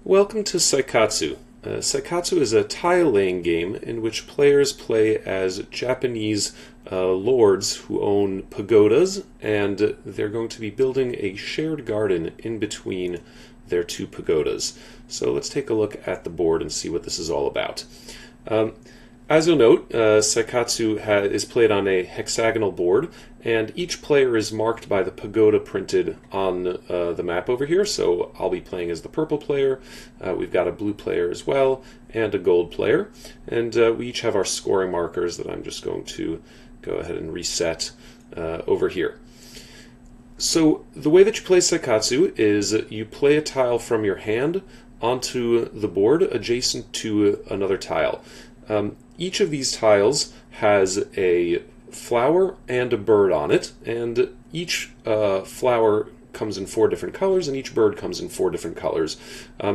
Welcome to Seikatsu. Seikatsu is a tile-laying game in which players play as Japanese lords who own pagodas, and they're going to be building a shared garden in between their two pagodas. So let's take a look at the board and see what this is all about. As you'll note, Seikatsu is played on a hexagonal board, and each player is marked by the pagoda printed on the map over here. So I'll be playing as the purple player, we've got a blue player as well, and a gold player. And we each have our scoring markers that I'm just going to go ahead and reset over here. So the way that you play Seikatsu is you play a tile from your hand onto the board adjacent to another tile. Each of these tiles has a flower and a bird on it, and each flower comes in 4 different colors, and each bird comes in 4 different colors.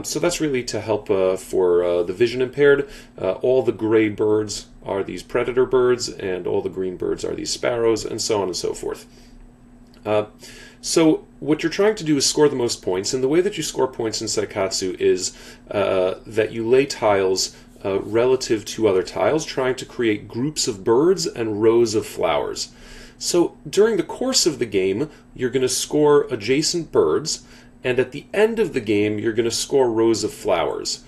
So that's really to help for the vision impaired. All the gray birds are these predator birds, and all the green birds are these sparrows, and so on and so forth. So what you're trying to do is score the most points, and the way that you score points in Seikatsu is that you lay tiles relative to other tiles, trying to create groups of birds and rows of flowers. So during the course of the game, you're going to score adjacent birds, and at the end of the game, you're going to score rows of flowers.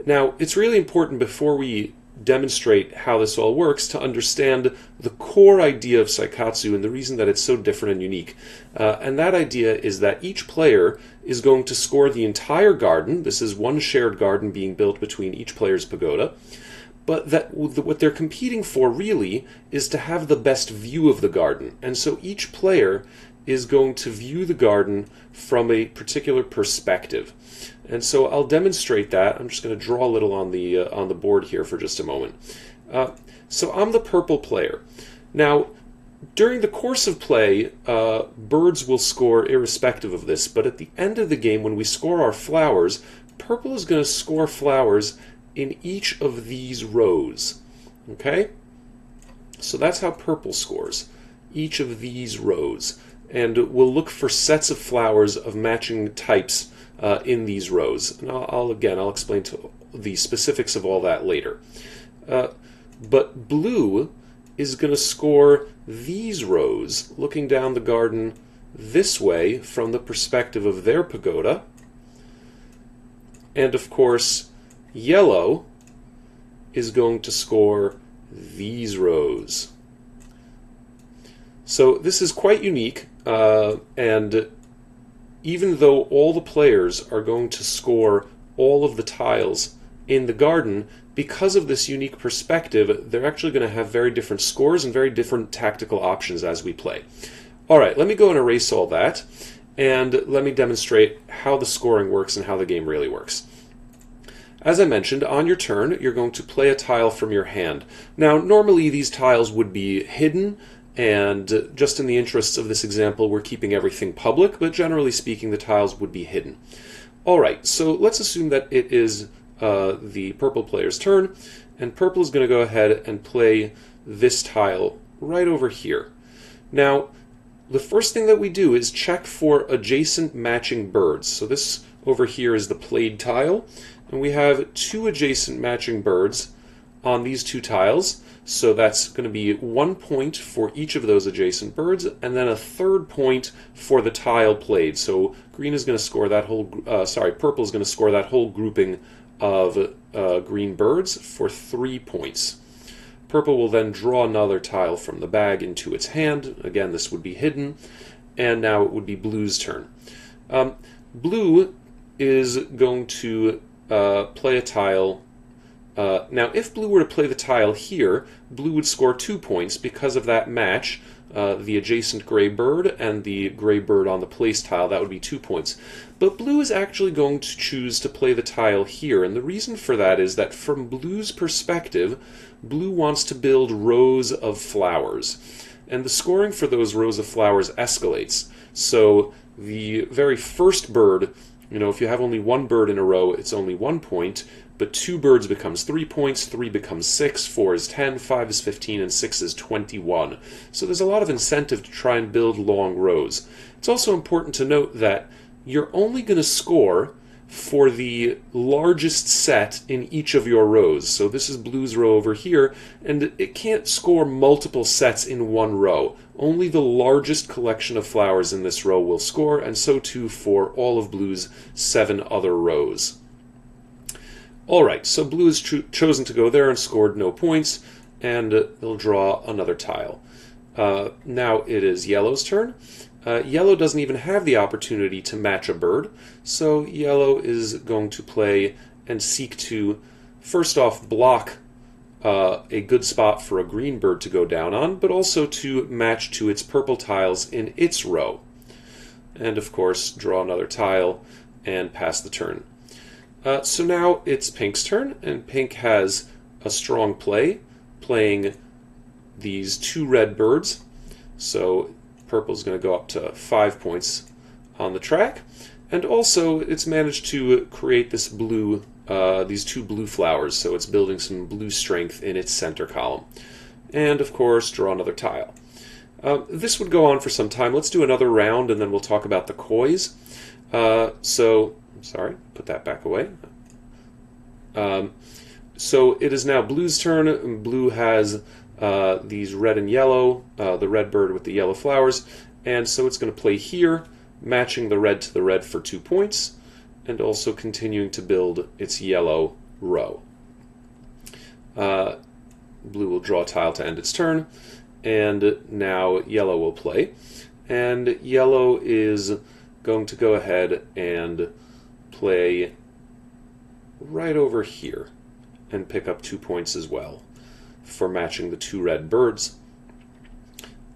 Now, it's really important before we demonstrate how this all works to understand the core idea of Seikatsu and the reason that it's so different and unique. And that idea is that each player is going to score the entire garden. This is one shared garden being built between each player's pagoda. But that what they're competing for really is to have the best view of the garden. And so each player is going to view the garden from a particular perspective. And so I'll demonstrate that. I'm just going to draw a little on the board here for just a moment. So I'm the purple player. Now, during the course of play, birds will score irrespective of this, but at the end of the game, when we score our flowers, purple is going to score flowers in each of these rows. Okay? So that's how purple scores, each of these rows. And we'll look for sets of flowers of matching types in these rows. And I'll explain the specifics of all that later. But blue is going to score these rows, looking down the garden this way from the perspective of their pagoda. And of course, yellow is going to score these rows. So this is quite unique, and even though all the players are going to score all of the tiles in the garden, because of this unique perspective, they're actually going to have very different scores and very different tactical options as we play. Alright, let me go and erase all that, and let me demonstrate how the scoring works and how the game really works. As I mentioned, on your turn, you're going to play a tile from your hand. Now, normally these tiles would be hidden, and just in the interests of this example, we're keeping everything public, but generally speaking, the tiles would be hidden. Alright, so let's assume that it is the purple player's turn, and purple is going to go ahead and play this tile right over here. Now, the first thing that we do is check for adjacent matching birds. So this over here is the played tile, and we have 2 adjacent matching birds on these 2 tiles. So that's going to be 1 point for each of those adjacent birds, and then a 3rd point for the tile played. So green is going to score that whole, purple is going to score that whole grouping of green birds for 3 points. Purple will then draw another tile from the bag into its hand. Again, this would be hidden, and now it would be blue's turn. Blue is going to play a tile. Now, if blue were to play the tile here, blue would score 2 points because of that match, the adjacent gray bird and the gray bird on the place tile. That would be 2 points. But blue is actually going to choose to play the tile here, and the reason for that is that from blue's perspective, blue wants to build rows of flowers, and the scoring for those rows of flowers escalates. So the very first bird, if you have only 1 bird in a row, it's only 1 point, but 2 birds becomes 3 points, 3 becomes 6, 4 is 10, 5 is 15, and 6 is 21. So there's a lot of incentive to try and build long rows. It's also important to note that you're only going to score for the largest set in each of your rows. So this is blue's row over here, and it can't score multiple sets in one row. Only the largest collection of flowers in this row will score, and so too for all of blue's 7 other rows. Alright, so blue has chosen to go there and scored no points, and they'll draw another tile. Now it is yellow's turn. Yellow doesn't even have the opportunity to match a bird, so yellow is going to play and seek to, first off, block a good spot for a green bird to go down on, but also to match to its purple tiles in its row. And of course, draw another tile and pass the turn. So now it's pink's turn, and pink has a strong play, playing these 2 red birds. So purple is going to go up to 5 points on the track, and also it's managed to create this blue, these 2 blue flowers, so it's building some blue strength in its center column. And of course, draw another tile. This would go on for some time. Let's do another round, and then we'll talk about the kois. Sorry, put that back away. So it is now blue's turn. Blue has these red and yellow, the red bird with the yellow flowers, and so it's going to play here, matching the red to the red for 2 points, and also continuing to build its yellow row. Blue will draw a tile to end its turn, and now yellow will play. And yellow is going to go ahead and play right over here and pick up 2 points as well for matching the 2 red birds,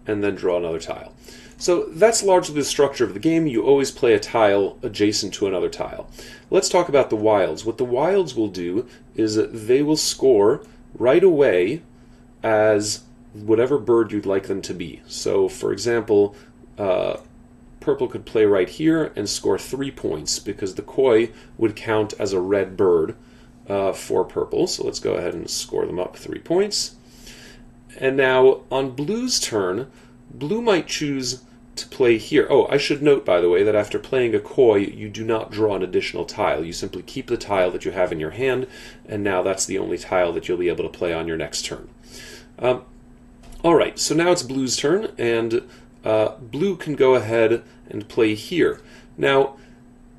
and then draw another tile. So that's largely the structure of the game. You always play a tile adjacent to another tile. Let's talk about the wilds. What the wilds will do is they will score right away as whatever bird you'd like them to be. So for example, purple could play right here and score 3 points because the koi would count as a red bird for purple. So let's go ahead and score them up 3 points. And now on blue's turn, blue might choose to play here. Oh, I should note, by the way, that after playing a koi, you do not draw an additional tile. You simply keep the tile that you have in your hand, and now that's the only tile that you'll be able to play on your next turn. Alright, so now it's blue's turn, and blue can go ahead and play here. Now,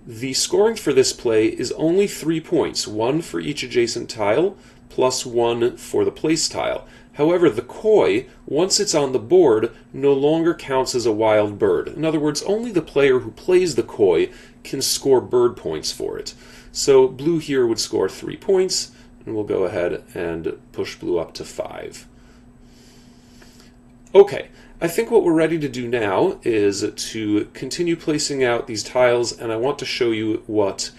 the scoring for this play is only 3 points, 1 for each adjacent tile, plus 1 for the place tile. However, the koi, once it's on the board, no longer counts as a wild bird. In other words, only the player who plays the koi can score bird points for it. So blue here would score 3 points, and we'll go ahead and push blue up to 5. Okay, I think what we're ready to do now is to continue placing out these tiles, and I want to show you what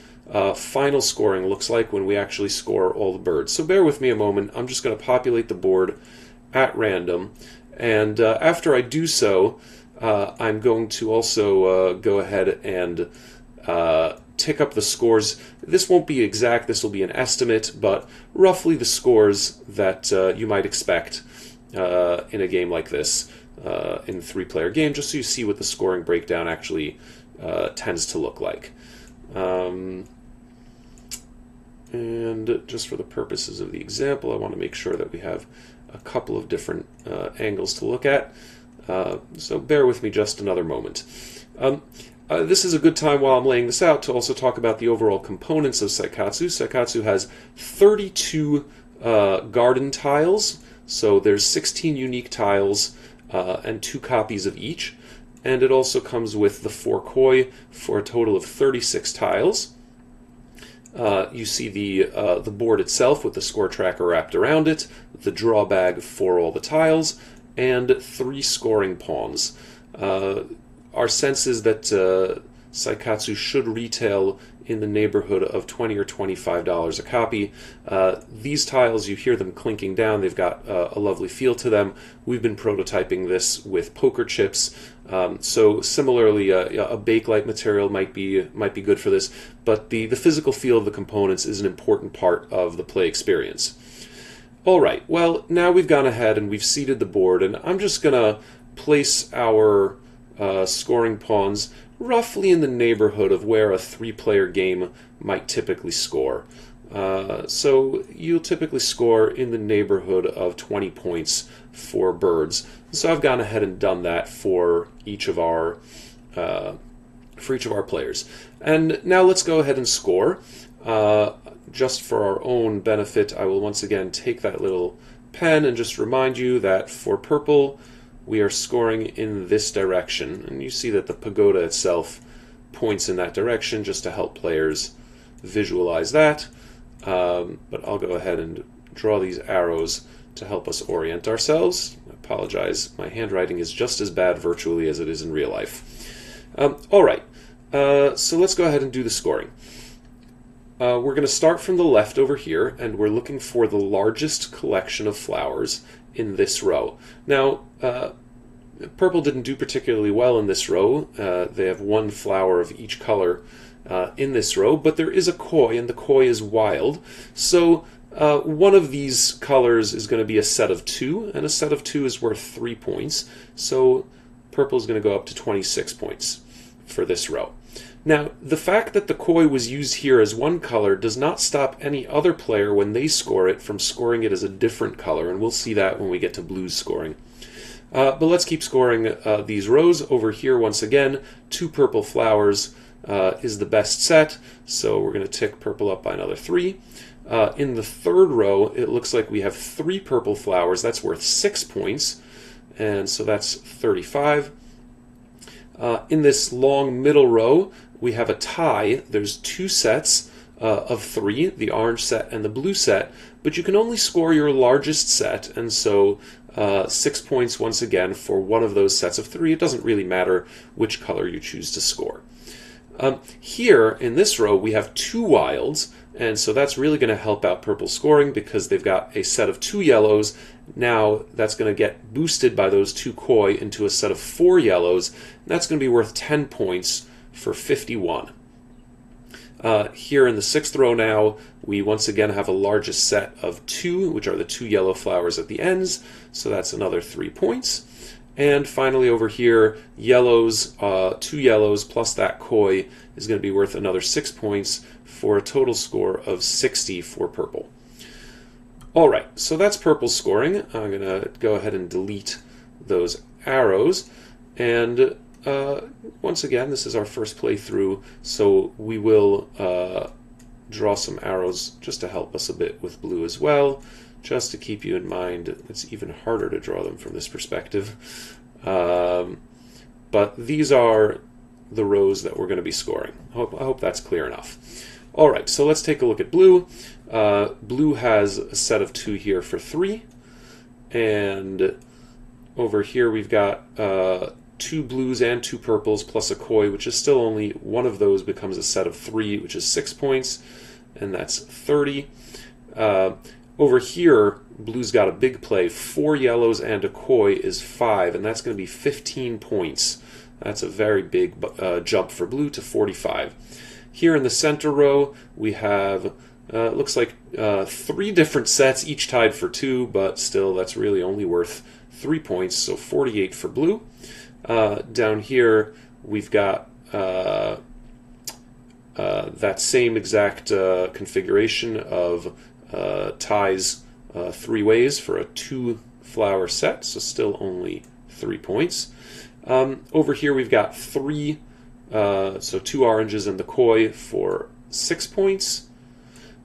final scoring looks like when we actually score all the birds. So bear with me a moment. I'm just going to populate the board at random, and after I do so, I'm going to also go ahead and tick up the scores. This won't be exact, this will be an estimate, but roughly the scores that you might expect in a game like this, in a 3-player game, just so you see what the scoring breakdown actually tends to look like. And just for the purposes of the example, I want to make sure that we have a couple of different angles to look at. So bear with me just another moment. This is a good time while I'm laying this out to also talk about the overall components of Seikatsu. Seikatsu has 32 garden tiles, so there's 16 unique tiles and 2 copies of each. And it also comes with the 4 koi for a total of 36 tiles. You see the board itself with the score tracker wrapped around it, the draw bag for all the tiles, and 3 scoring pawns. Our sense is that Seikatsu should retail in the neighborhood of $20 or $25 a copy. These tiles, you hear them clinking down. They've got a lovely feel to them. We've been prototyping this with poker chips. So similarly, a Bakelite material might be good for this, but the physical feel of the components is an important part of the play experience. All right, well, now we've gone ahead and we've seeded the board, and I'm just going to place our scoring pawns roughly in the neighborhood of where a 3-player game might typically score. So you'll typically score in the neighborhood of 20 points for birds. So I've gone ahead and done that for each of our players. And now let's go ahead and score. Just for our own benefit, I will once again take that little pen and just remind you that for purple, we are scoring in this direction. And you see that the pagoda itself points in that direction just to help players visualize that. But I'll go ahead and draw these arrows to help us orient ourselves. I apologize, my handwriting is just as bad virtually as it is in real life. All right, so let's go ahead and do the scoring. We're going to start from the left over here, and we're looking for the largest collection of flowers in this row. Now, purple didn't do particularly well in this row. They have one flower of each color in this row, but there is a koi, and the koi is wild. So one of these colors is going to be a set of 2, and a set of 2 is worth 3 points. So purple is going to go up to 26 points for this row. Now, the fact that the koi was used here as one color does not stop any other player when they score it from scoring it as a different color, and we'll see that when we get to blue's scoring. But let's keep scoring these rows. Over here, once again, 2 purple flowers is the best set, so we're going to tick purple up by another 3. In the third row, it looks like we have 3 purple flowers. That's worth 6 points, and so that's 35. In this long middle row, we have a tie. There's 2 sets of 3, the orange set and the blue set, but you can only score your largest set, and so 6 points once again for one of those sets of 3. It doesn't really matter which color you choose to score. Here in this row we have 2 wilds, and so that's really going to help out purple scoring because they've got a set of 2 yellows. Now that's going to get boosted by those 2 koi into a set of 4 yellows, and that's going to be worth 10 points for 51. Here in the 6th row now, we once again have a largest set of 2, which are the 2 yellow flowers at the ends, so that's another 3 points. And finally over here, yellows, 2 yellows plus that koi is going to be worth another 6 points for a total score of 60 for purple. Alright, so that's purple scoring. I'm going to go ahead and delete those arrows, and once again, this is our first playthrough, so we will draw some arrows just to help us a bit with blue as well, just to keep you in mind. It's even harder to draw them from this perspective. But these are the rows that we're going to be scoring. I hope that's clear enough. Alright, so let's take a look at blue. Blue has a set of 2 here for 3, and over here we've got 2 blues and 2 purples plus a koi, which is still only one of those becomes a set of 3, which is 6 points, and that's 30. Over here, blue's got a big play. 4 yellows and a koi is 5, and that's going to be 15 points. That's a very big jump for blue to 45. Here in the center row, we have looks like 3 different sets, each tied for 2, but still that's really only worth 3 points, so 48 for blue. Down here, we've got that same exact configuration of ties 3 ways for a 2 flower set, so still only 3 points. Over here we've got 3, so 2 oranges and the koi for 6 points.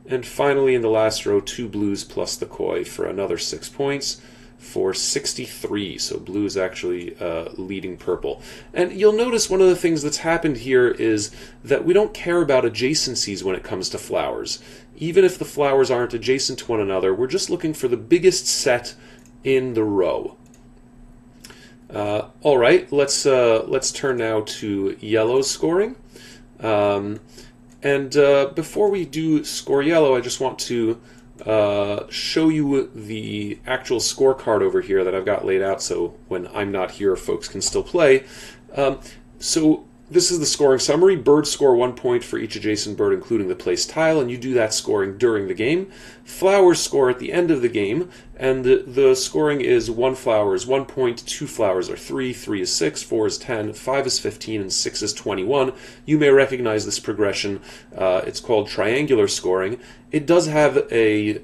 And finally in the last row, 2 blues plus the koi for another 6 points for 63. So blue is actually leading purple. And you'll notice one of the things that's happened here is that we don't care about adjacencies when it comes to flowers. Even if the flowers aren't adjacent to one another, we're just looking for the biggest set in the row. All right, let's turn now to yellow scoring. Before we do score yellow, I just want to show you the actual scorecard over here that I've got laid out, so when I'm not here, folks can still play. So this is the scoring summary. Birds score 1 point for each adjacent bird, including the placed tile, and you do that scoring during the game. Flowers score at the end of the game, and the scoring is 1 flower is 1 point, 2 flowers are 3, 3 is 6, 4 is 10, 5 is 15, and 6 is 21. You may recognize this progression. It's called triangular scoring. It does have a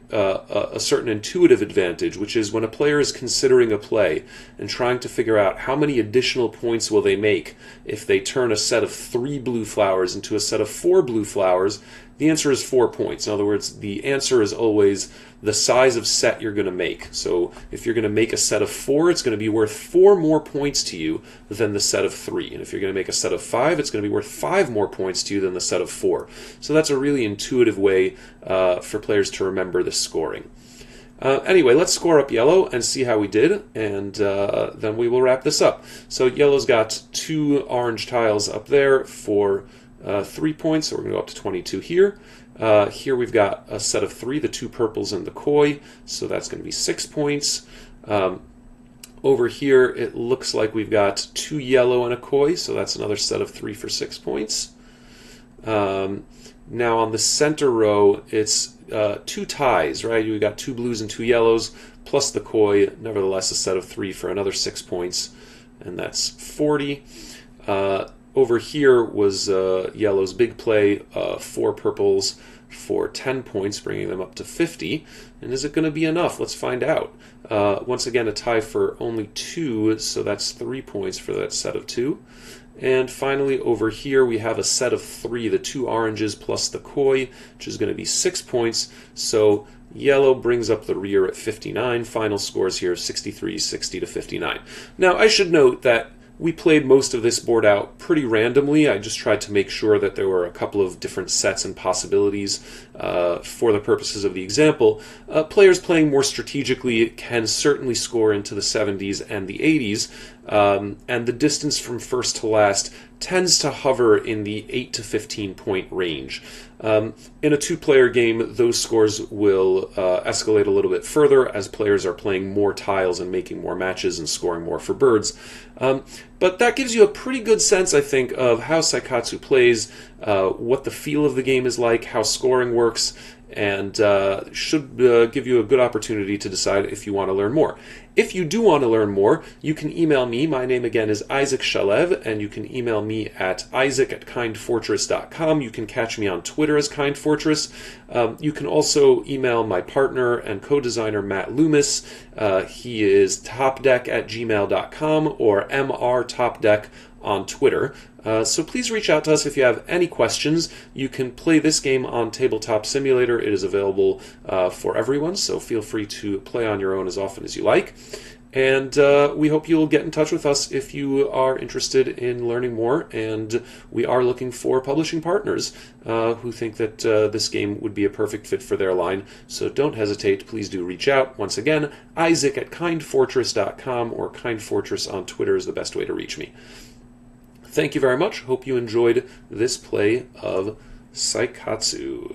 certain intuitive advantage, which is when a player is considering a play and trying to figure out how many additional points will they make if they turn a set of 3 blue flowers into a set of 4 blue flowers, the answer is 4 points. In other words, the answer is always the size of set you're going to make. So if you're going to make a set of 4, it's going to be worth 4 more points to you than the set of 3. And if you're going to make a set of 5, it's going to be worth 5 more points to you than the set of 4. So that's a really intuitive way for players to remember this scoring. Anyway, let's score up yellow and see how we did, and then we will wrap this up. So yellow's got 2 orange tiles up there for 3 points, so we're going to go up to 22 here. Here we've got a set of 3, the 2 purples and the koi, so that's going to be 6 points. Over here it looks like we've got 2 yellow and a koi, so that's another set of 3 for 6 points. Now on the center row it's 2 ties, right? We've got 2 blues and 2 yellows, plus the koi, nevertheless a set of 3 for another 6 points, and that's 40. Over here was yellow's big play, 4 purples for 10 points, bringing them up to 50. And is it going to be enough? Let's find out. Once again, a tie for only 2, so that's 3 points for that set of 2. And finally, over here, we have a set of 3, the 2 oranges plus the koi, which is going to be 6 points. So yellow brings up the rear at 59. Final scores here, 63, 60 to 59. Now, I should note that we played most of this board out pretty randomly. I just tried to make sure that there were a couple of different sets and possibilities for the purposes of the example. Players playing more strategically can certainly score into the 70s and the 80s, and the distance from first to last tends to hover in the 8 to 15 point range. In a 2-player game, those scores will escalate a little bit further as players are playing more tiles and making more matches and scoring more for birds. But that gives you a pretty good sense, I think, of how Seikatsu plays, what the feel of the game is like, how scoring works, and should give you a good opportunity to decide if you want to learn more. If you do want to learn more, you can email me. My name again is Isaac Shalev, and you can email me at isaac@kindfortress.com. You can catch me on Twitter as kindfortress. You can also email my partner and co-designer Matt Loomis. He is topdeck@gmail.com or mrtopdeck on Twitter. So please reach out to us if you have any questions. You can play this game on Tabletop Simulator. It is available for everyone, so feel free to play on your own as often as you like. And we hope you'll get in touch with us if you are interested in learning more. And we are looking for publishing partners who think that this game would be a perfect fit for their line. So don't hesitate. Please do reach out. Once again, Isaac@kindfortress.com or kindfortress on Twitter is the best way to reach me. Thank you very much. Hope you enjoyed this play of Seikatsu.